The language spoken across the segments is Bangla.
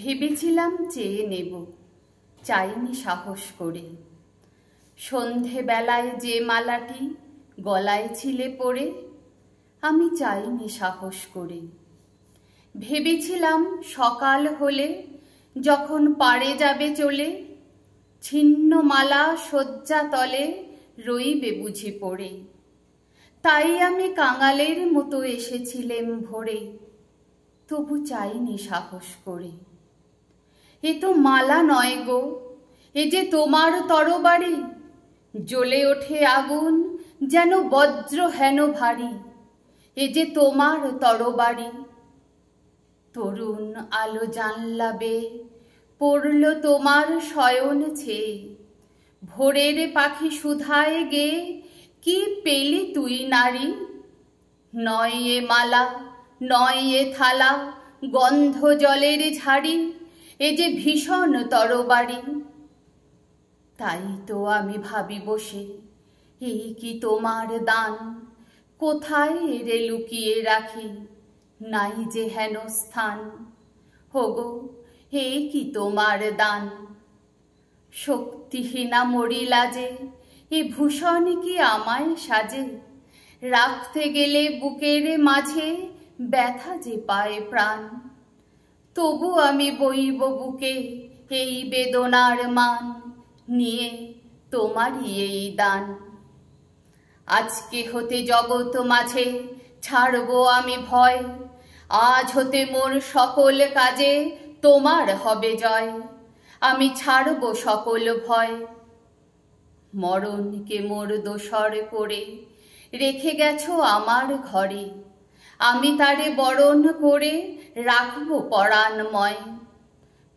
ভেবেছিলাম চেয়ে নেব, চাইনি সাহস করে। সন্ধেবেলায় যে মালাটি গলায় ছিলে পড়ে, আমি চাইনি সাহস করে। ভেবেছিলাম সকাল হলে যখন পাড়ে যাবে চলে, ছিন্ন মালা শয্যা তলে রইবে বুঝি পড়ে। তাই আমি কাঙালের মতো এসেছিলেম ভোরে, তবু চাইনি সাহস করে। এ তো মালা নয় গো, এ যে তোমার তরবারি, জ্বলে ওঠে আগুন যেন বজ্র হেন ভারী। এ যে তোমার তরবারি। তরুণ আলো জানলা বেয়ে পড়ল তোমার শয়ন ছেয়ে, ভোরের পাখি সুধায় গে কি পেলি তুই নারী। নয় এ মালা, নয় এ থালা, গন্ধ জলের ঝাড়ি, এ যে ভীষণ তরবারি। তাই তো আমি ভাবি বসে, এই কি তোমার দান, কোথায় এরে লুকিয়ে রাখি, নাই যে হেন স্থান। হোগো, এই কি তোমার দান। শক্তিহীনা মরিলা যে, এ ভূষণ কি আমায় সাজে। রাখতে গেলে বুকের মাঝে ব্যথা যে পায় প্রাণ। তবু আমি বইব বুকে এই বেদনার মান, নিয়ে তোমারই এই দান। আজকে হতে জগৎ মাঝে ছাড়ব আমি ভয়, আজ হতে মোর সকল কাজে তোমার হবে জয়। আমি ছাড়ব সকল ভয়। মরণকে মোর দোসর করে রেখে গেছো আমার ঘরে, আমি তারে বরণ করে রাখব পরাণময়।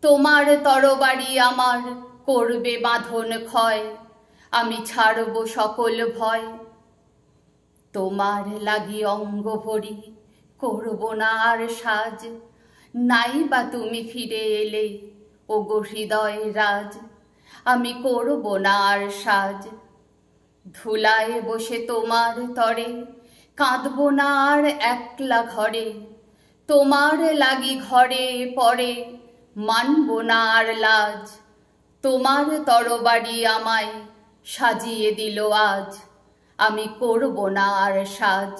তোমার তরবারি আমার করবে বাঁধন ক্ষয়, আমি ছাড়ব সকল ভয়। তোমার লাগি অঙ্গ ভরি করব না আর সাজ, নাই বা তুমি ফিরে এলে ওগো হৃদয় রাজ। আমি করব না আর সাজ। ধুলায় বসে তোমার তরে কাঁদব না আর একলা ঘরে, তোমার লাগি ঘরে পরে মানব না আর লাজ। তোমার তরবারি আমায় সাজিয়ে দিল আজ, আমি করব না আর সাজ।